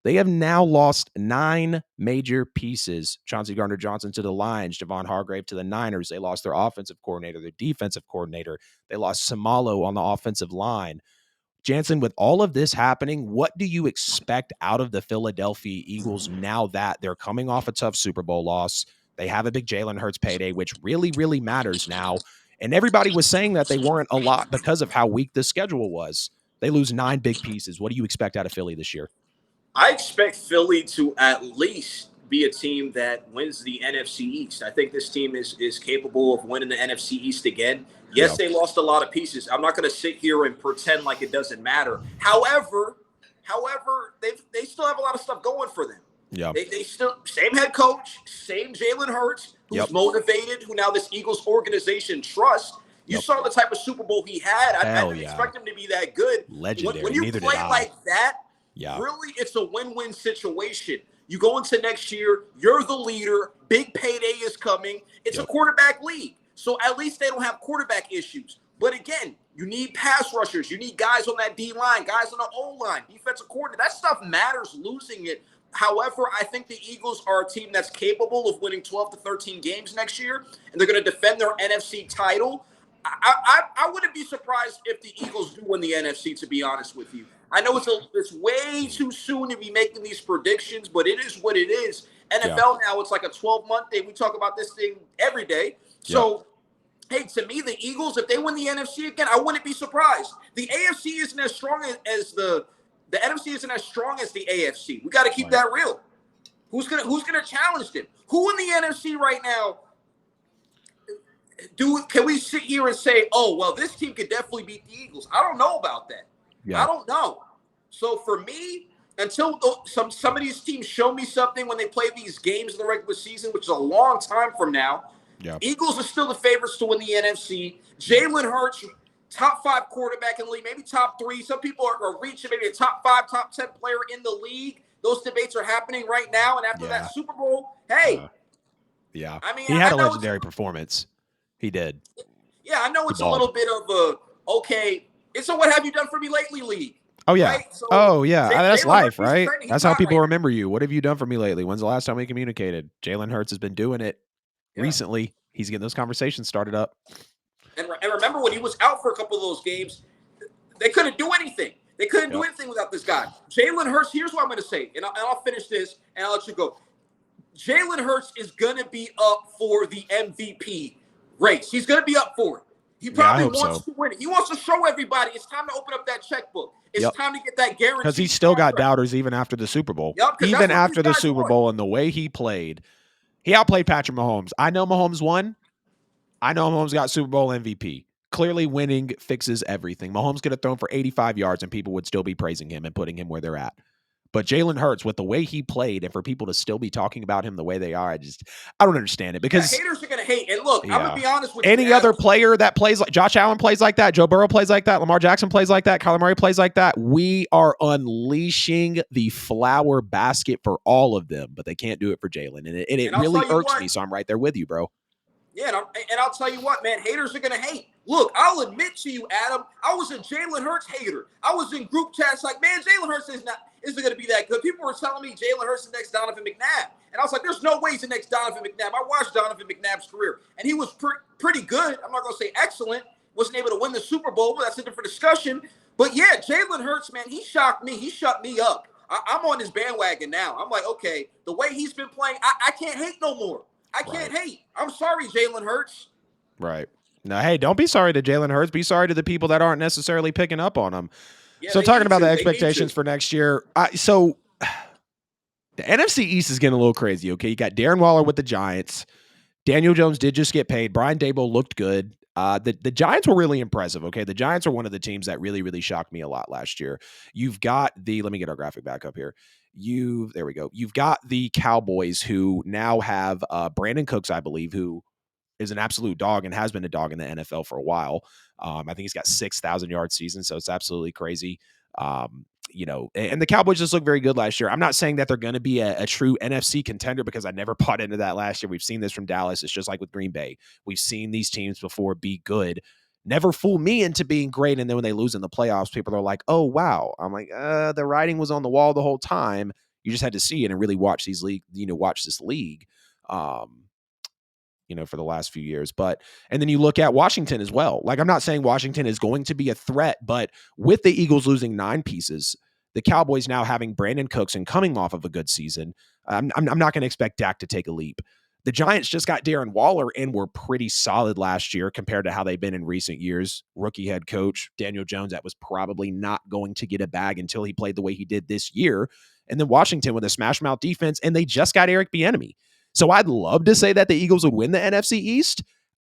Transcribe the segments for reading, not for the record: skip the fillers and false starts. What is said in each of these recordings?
They have now lost 9 major pieces. Chauncey Gardner-Johnson to the Lions, Javon Hargrave to the Niners. They lost their offensive coordinator, their defensive coordinator. They lost Samalo on the offensive line. Jansen, with all of this happening, what do you expect out of the Philadelphia Eagles now that they're coming off a tough Super Bowl loss? They have a big Jalen Hurts payday, which really, really matters now. And everybody was saying that they weren't a lot because of how weak the schedule was. They lose 9 big pieces. What do you expect out of Philly this year? I expect Philly to at least be a team that wins the NFC East. I think this team is capable of winning the NFC East again. Yes, Yeah. they lost a lot of pieces. I'm not going to sit here and pretend like it doesn't matter. However, they still have a lot of stuff going for them. Yeah. They still same head coach, same Jalen Hurts, who's motivated, who now this Eagles organization trusts. You saw the type of Super Bowl he had. I didn't expect him to be that good. Legendary. When you Neither play did I. like that, really, it's a win-win situation. You go into next year, you're the leader, big payday is coming. It's a quarterback league. So at least they don't have quarterback issues. But again, you need pass rushers. You need guys on that D-line, guys on the O-line, defensive coordinator. That stuff matters losing it. However, I think the Eagles are a team that's capable of winning 12 to 13 games next year, and they're going to defend their NFC title. I wouldn't be surprised if the Eagles do win the NFC, to be honest with you. I know it's way too soon to be making these predictions, but it is what it is. NFL now, it's like a 12-month thing. We talk about this thing every day. So, hey, to me, the Eagles, if they win the NFC again, I wouldn't be surprised. The AFC isn't as strong as the NFC isn't as strong as the AFC. We got to keep that real. Who's gonna challenge them? Who in the NFC right now? Can we sit here and say, oh, well, this team could definitely beat the Eagles? I don't know about that. I don't know. So for me, until some of these teams show me something when they play these games in the regular season, which is a long time from now, Eagles are still the favorites to win the NFC. Jalen Hurts, top 5 quarterback in the league, maybe top 3. Some people are reaching maybe a top 5, top 10 player in the league. Those debates are happening right now. And after that Super Bowl, hey. I mean, he had a legendary performance. He did. Yeah, I know it's a little bit of it's a what have you done for me lately league. Oh, yeah. Right? So That's life, right? That's how people remember you. What have you done for me lately? When's the last time we communicated? Jalen Hurts has been doing it recently. He's getting those conversations started up. And remember when he was out for a couple of those games, they couldn't do anything. They couldn't do anything without this guy. Jalen Hurts, here's what I'm going to say, and I'll finish this, and I'll let you go. Jalen Hurts is going to be up for the MVP race. He's going to be up for it. He probably wants to win it. He wants to show everybody it's time to open up that checkbook. It's time to get that guarantee. Because he's still got doubters even after the Super Bowl. Even after the Super Bowl and the way he played, he outplayed Patrick Mahomes. I know Mahomes won. I know Mahomes got Super Bowl MVP. Clearly winning fixes everything. Mahomes could have thrown for 85 yards and people would still be praising him and putting him where they're at. But Jalen Hurts, with the way he played, and for people to still be talking about him the way they are, I don't understand it. Because haters are going to hate. And look, I'm going to be honest with you. Any other player that plays like Josh Allen plays like that, Joe Burrow plays like that, Lamar Jackson plays like that, Kyler Murray plays like that, we are unleashing the flower basket for all of them, but they can't do it for Jalen. And it really irks me, so I'm right there with you, bro. Yeah, and I'll tell you what, man, haters are going to hate. Look, I'll admit to you, Adam, I was a Jalen Hurts hater. I was in group chats like, man, Jalen Hurts isn't going to be that good. People were telling me Jalen Hurts is the next Donovan McNabb. And I was like, there's no way he's the next Donovan McNabb. I watched Donovan McNabb's career, and he was pretty good. I'm not going to say excellent. Wasn't able to win the Super Bowl, but that's a different discussion. But, yeah, Jalen Hurts, man, he shocked me. He shut me up. I'm on his bandwagon now. I'm like, okay, the way he's been playing, I can't hate no more. I can't hate. I'm sorry, Jalen Hurts. Right. Now, hey, don't be sorry to Jalen Hurts. Be sorry to the people that aren't necessarily picking up on him. Yeah, so talking about the expectations for next year. So the NFC East is getting a little crazy, okay? You got Darren Waller with the Giants. Daniel Jones did just get paid. Brian Daboll looked good. The Giants were really impressive, okay? The Giants are one of the teams that really, really shocked me a lot last year. You've got let me get our graphic back up here. There we go. You've got the Cowboys who now have Brandon Cooks, I believe, who is an absolute dog and has been a dog in the NFL for a while. I think he's got 6,000-yard season, so it's absolutely crazy. And the Cowboys just look very good last year. I'm not saying that they're going to be a true NFC contender because I never bought into that last year. We've seen this from Dallas. It's just like with Green Bay. We've seen these teams before be good. Never fool me into being great, and then when they lose in the playoffs, people are like, oh, wow. I'm like, the writing was on the wall the whole time. You just had to see it and really watch these watch this league. For the last few years. And then you look at Washington as well. Like, I'm not saying Washington is going to be a threat, but with the Eagles losing 9 pieces, the Cowboys now having Brandon Cooks and coming off of a good season, I'm not going to expect Dak to take a leap. The Giants just got Darren Waller and were pretty solid last year compared to how they've been in recent years. Rookie head coach Daniel Jones, that was probably not going to get a bag until he played the way he did this year. And then Washington with a smash mouth defense, and they just got Eric Bieniemy. So I'd love to say that the Eagles would win the NFC East.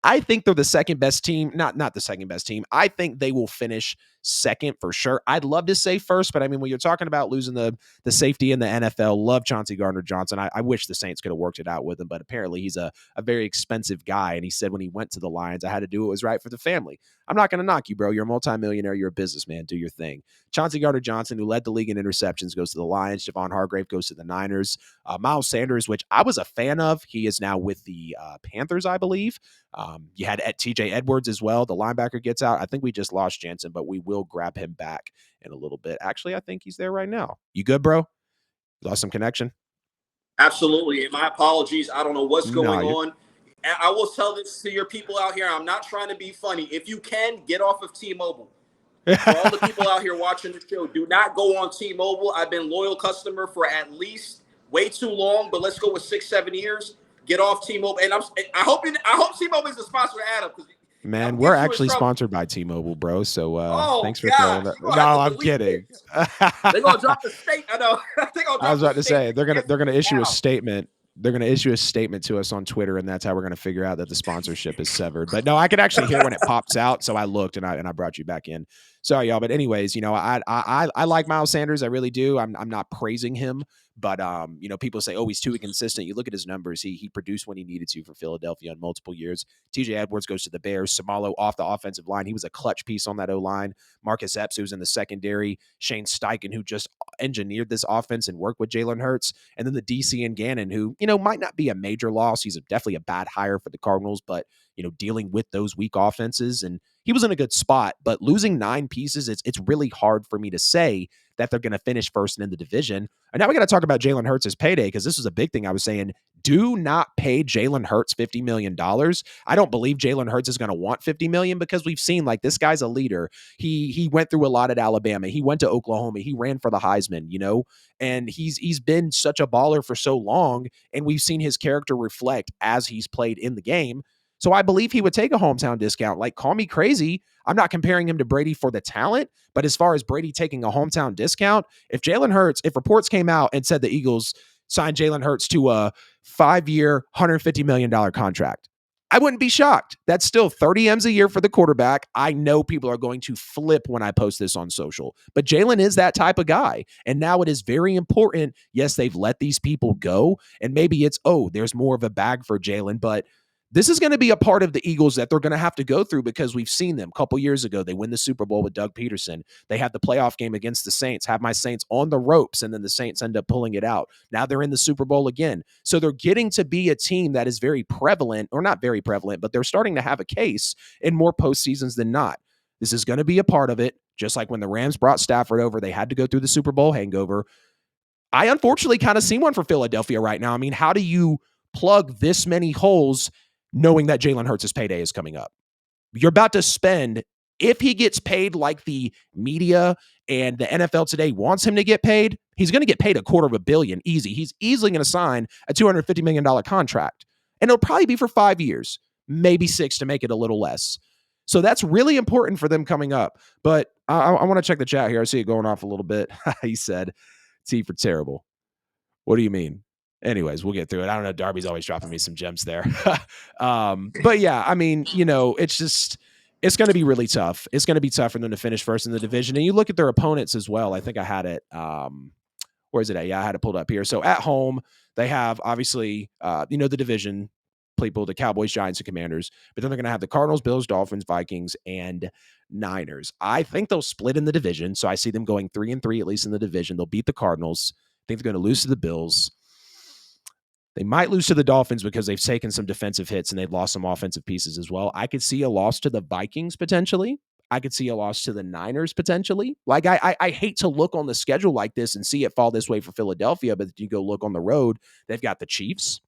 I think they're the second best team. Not the second best team. I think they will finish second for sure. I'd love to say first, but I mean, when you're talking about losing the safety in the NFL, love Chauncey Gardner-Johnson. I wish the Saints could have worked it out with him, but apparently he's a very expensive guy. And he said when he went to the Lions, I had to do what was right for the family. I'm not going to knock you, bro. You're a multimillionaire. You're a businessman. Do your thing. Chauncey Gardner-Johnson, who led the league in interceptions, goes to the Lions. Javon Hargrave goes to the Niners. Miles Sanders, which I was a fan of. He is now with the Panthers, I believe. You had TJ Edwards as well. The linebacker gets out. I think we just lost Jensen, but we will grab him back in a little bit. Actually, I think he's there right now. You good, bro? Lost some connection? Absolutely. And my apologies. I don't know what's going on. I will tell this to your people out here. I'm not trying to be funny. If you can, get off of T-Mobile. For all the people out here watching the show, do not go on T-Mobile. I've been a loyal customer for at least way too long, but let's go with 6-7 years. Get off T-Mobile. And I hope T-Mobile is the sponsor of Adam. Man, we're actually sponsored by T-Mobile, bro. So thanks for throwing that. No, I'm kidding. They're gonna drop the state. I know. I was about to say they're gonna issue a statement. They're going to issue a statement to us on Twitter, and that's how we're going to figure out that the sponsorship is severed. But no, I could actually hear when it pops out, so I looked and I brought you back in. Sorry, y'all. But anyways, I like Miles Sanders. I really do. I'm not praising him, but people say, oh, he's too inconsistent. You look at his numbers. He produced when he needed to for Philadelphia in multiple years. TJ Edwards goes to the Bears. Samalo off the offensive line. He was a clutch piece on that O-line. Marcus Epps, who's in the secondary. Shane Steichen, who just engineered this offense and worked with Jalen Hurts. And then the DC and Gannon, who, might not be a major loss. He's definitely a bad hire for the Cardinals, but, dealing with those weak offenses. And he was in a good spot, but losing 9 pieces, it's really hard for me to say that they're going to finish first in the division. And now we got to talk about Jalen Hurts' payday, because this was a big thing I was saying. Do not pay Jalen Hurts $50 million. I don't believe Jalen Hurts is going to want $50 million, because we've seen, like, this guy's a leader. He went through a lot at Alabama. He went to Oklahoma. He ran for the Heisman, and he's been such a baller for so long, and we've seen his character reflect as he's played in the game. So I believe he would take a hometown discount. Like, call me crazy. I'm not comparing him to Brady for the talent, but as far as Brady taking a hometown discount, if reports came out and said the Eagles signed Jalen Hurts to a 5-year, $150 million contract, I wouldn't be shocked. That's still 30 M's a year for the quarterback. I know people are going to flip when I post this on social, but Jalen is that type of guy. And now it is very important. Yes, they've let these people go, and maybe it's, there's more of a bag for Jalen, but this is going to be a part of the Eagles that they're going to have to go through, because we've seen them a couple years ago. They win the Super Bowl with Doug Peterson. They had the playoff game against the Saints, have my Saints on the ropes, and then the Saints end up pulling it out. Now they're in the Super Bowl again. So they're getting to be a team that is very prevalent, or not very prevalent, but they're starting to have a case in more postseasons than not. This is going to be a part of it. Just like when the Rams brought Stafford over, they had to go through the Super Bowl hangover. I unfortunately kind of see one for Philadelphia right now. I mean, how do you plug this many holes knowing that Jalen Hurts' payday is coming up? You're about to spend, if he gets paid like the media and the NFL today wants him to get paid, he's going to get paid $250 million easy. He's easily going to sign a $250 million contract. And it'll probably be for 5 years, maybe 6 to make it a little less. So that's really important for them coming up. But I want to check the chat here. I see it going off a little bit. He said, T for terrible. What do you mean? Anyways, we'll get through it. I don't know. Darby's always dropping me some gems there. But yeah, I mean, it's going to be really tough. It's going to be tough for them to finish first in the division. And you look at their opponents as well. I think I had it. Where is it at? Yeah, I had it pulled up here. So at home, they have obviously, the division people, the Cowboys, Giants, and Commanders. But then they're going to have the Cardinals, Bills, Dolphins, Vikings, and Niners. I think they'll split in the division. So I see them going 3-3, at least in the division. They'll beat the Cardinals. I think they're going to lose to the Bills. They might lose to the Dolphins because they've taken some defensive hits and they've lost some offensive pieces as well. I could see a loss to the Vikings potentially. I could see a loss to the Niners potentially. Like I hate to look on the schedule like this and see it fall this way for Philadelphia, but you go look on the road, they've got the Chiefs.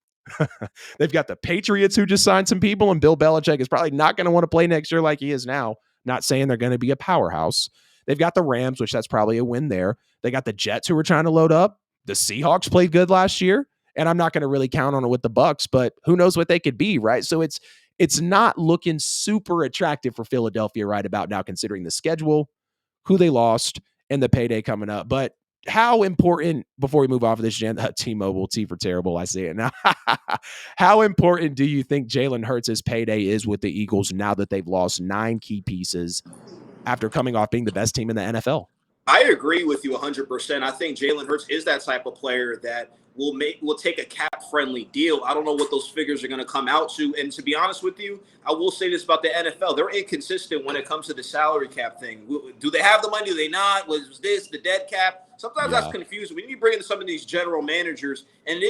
They've got the Patriots who just signed some people, and Bill Belichick is probably not going to want to play next year like he is now. Not saying they're going to be a powerhouse. They've got the Rams, which that's probably a win there. They got the Jets who were trying to load up. The Seahawks played good last year, and I'm not going to really count on it with the Bucks, but who knows what they could be, right? So it's not looking super attractive for Philadelphia right about now, considering the schedule, who they lost, and the payday coming up. But how important, before we move off of this, T-Mobile, T for terrible, I say it now. How important do you think Jalen Hurts' payday is with the Eagles now that they've lost 9 key pieces after coming off being the best team in the NFL? I agree with you 100%. I think Jalen Hurts is that type of player that will take a cap-friendly deal. I don't know what those figures are going to come out to. And to be honest with you, I will say this about the NFL. They're inconsistent when it comes to the salary cap thing. Do they have the money? Do they not? Was this the dead cap? Sometimes that's confusing. We need to bring in some of these general managers, and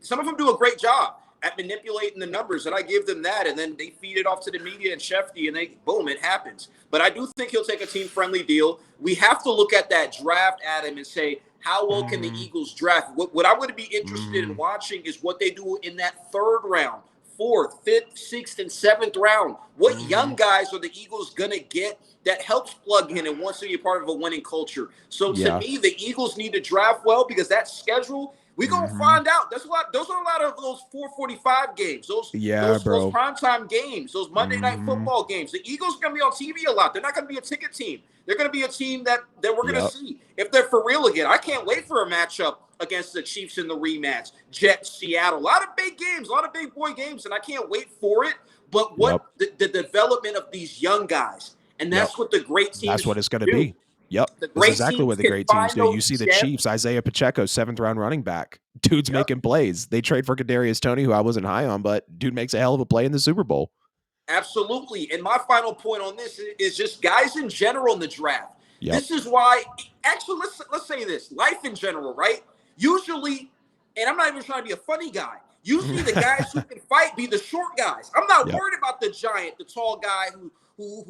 some of them do a great job at manipulating the numbers, and I give them that, and then they feed it off to the media and Shefty, and boom, it happens. But I do think he'll take a team-friendly deal. We have to look at that draft, Adam, and say, how well can the Eagles draft? What I would be interested in watching is what they do in that third round, fourth, fifth, sixth, and seventh round. What young guys are the Eagles going to get that helps plug in and wants to be a part of a winning culture? So to me, the Eagles need to draft well, because that schedule – we're going to find out. Those are a lot of those 4:45 games, those primetime games, those Monday Night Football games. The Eagles are going to be on TV a lot. They're not going to be a ticket team. They're going to be a team that we're going to see if they're for real again. I can't wait for a matchup against the Chiefs in the rematch. Jets, Seattle, a lot of big games, a lot of big boy games, and I can't wait for it. But what the development of these young guys, and that's what the great teams That's what it's going to be. Yep. That's exactly what the great teams do. You see the Chiefs, Isaiah Pacheco, 7th-round running back. Dude's making plays. They trade for Kadarius Toney, who I wasn't high on, but dude makes a hell of a play in the Super Bowl. Absolutely. And my final point on this is just guys in general in the draft. This is why, actually, let's say this. Life in general, right? Usually, and I'm not even trying to be a funny guy, usually the guys who can fight be the short guys. I'm not worried about the giant, the tall guy who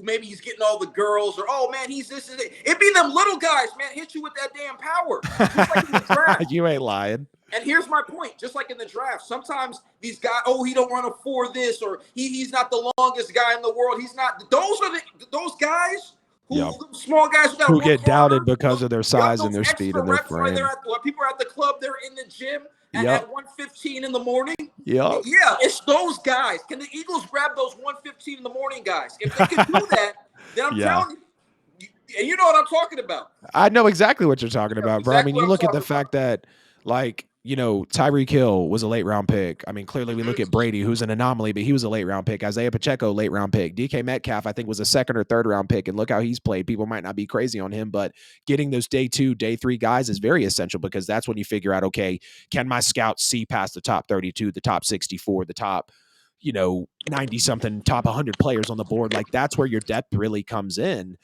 maybe he's getting all the girls, or, oh, man, he's this and that. It be them little guys, man, hit you with that damn power. Just like in the draft. You ain't lying. And here's my point. Just like in the draft, sometimes these guys, oh, he don't run a 4 this, or he's not the longest guy in the world. He's not. Those are those guys small guys who get doubted because of their size and their speed and their frame. People are at the club, they're in the gym at 1:15 in the morning. Yeah, it's those guys. Can the Eagles grab those 1:15 in the morning guys? If they can do that, then I'm telling you, and you know what I'm talking about. I know exactly what you're talking about, bro. I mean, you look at the fact that, like, you know, Tyreek Hill was a late-round pick. I mean, clearly we look at Brady, who's an anomaly, but he was a late-round pick. Isaiah Pacheco, late-round pick. DK Metcalf, I think, was a 2nd or 3rd-round pick, and look how he's played. People might not be crazy on him, but getting those day 2, day 3 guys is very essential, because that's when you figure out, okay, can my scouts see past the top 32, the top 64, the top, 90-something, top 100 players on the board? Like, that's where your depth really comes in.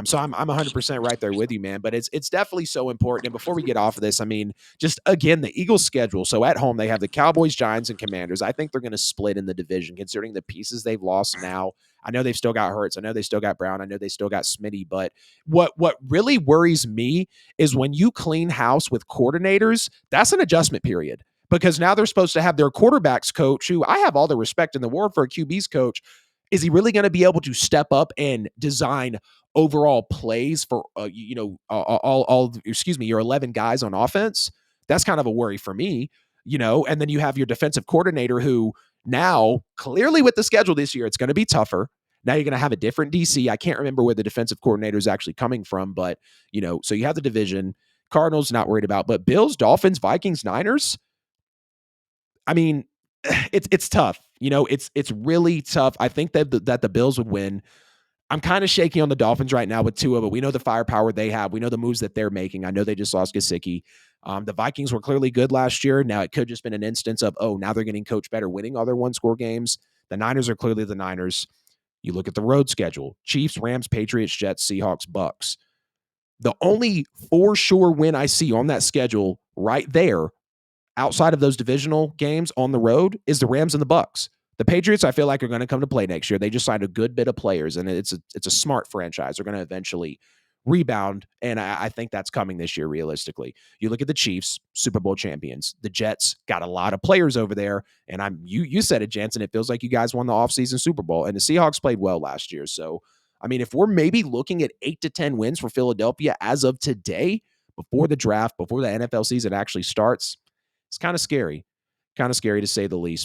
So I'm 100% right there with you, man. But it's definitely so important. And before we get off of this, I mean, just again, the Eagles' schedule. So at home, they have the Cowboys, Giants, and Commanders. I think they're going to split in the division, considering the pieces they've lost now. I know they've still got Hurts. I know they still got Brown. I know they still got Smitty. But what really worries me is when you clean house with coordinators, that's an adjustment period. Because now they're supposed to have their quarterbacks coach, who I have all the respect in the world for a QB's coach. Is he really going to be able to step up and design overall plays for, your 11 guys on offense? That's kind of a worry for me, and then you have your defensive coordinator, who now clearly with the schedule this year, it's going to be tougher. Now you're going to have a different DC. I can't remember where the defensive coordinator is actually coming from, but, so you have the division. Cardinals, not worried about, but Bills, Dolphins, Vikings, Niners. I mean, it's tough. It's really tough. I think that the Bills would win. I'm kind of shaky on the Dolphins right now with Tua, but we know the firepower they have. We know the moves that they're making. I know they just lost Gesicki. The Vikings were clearly good last year. Now it could just been an instance of, now they're getting coached better, winning all their 1-score games. The Niners are clearly the Niners. You look at the road schedule: Chiefs, Rams, Patriots, Jets, Seahawks, Bucks. The only for sure win I see on that schedule right there, outside of those divisional games on the road, is the Rams and the Bucks. The Patriots, I feel like, are going to come to play next year. They just signed a good bit of players, and it's a smart franchise. They're going to eventually rebound, and I think that's coming this year, realistically. You look at the Chiefs, Super Bowl champions. The Jets got a lot of players over there, and you said it, Jansen. It feels like you guys won the offseason Super Bowl, and the Seahawks played well last year. So, I mean, if we're maybe looking at 8 to 10 wins for Philadelphia as of today, before the draft, before the NFL season actually starts, it's kind of scary to say the least.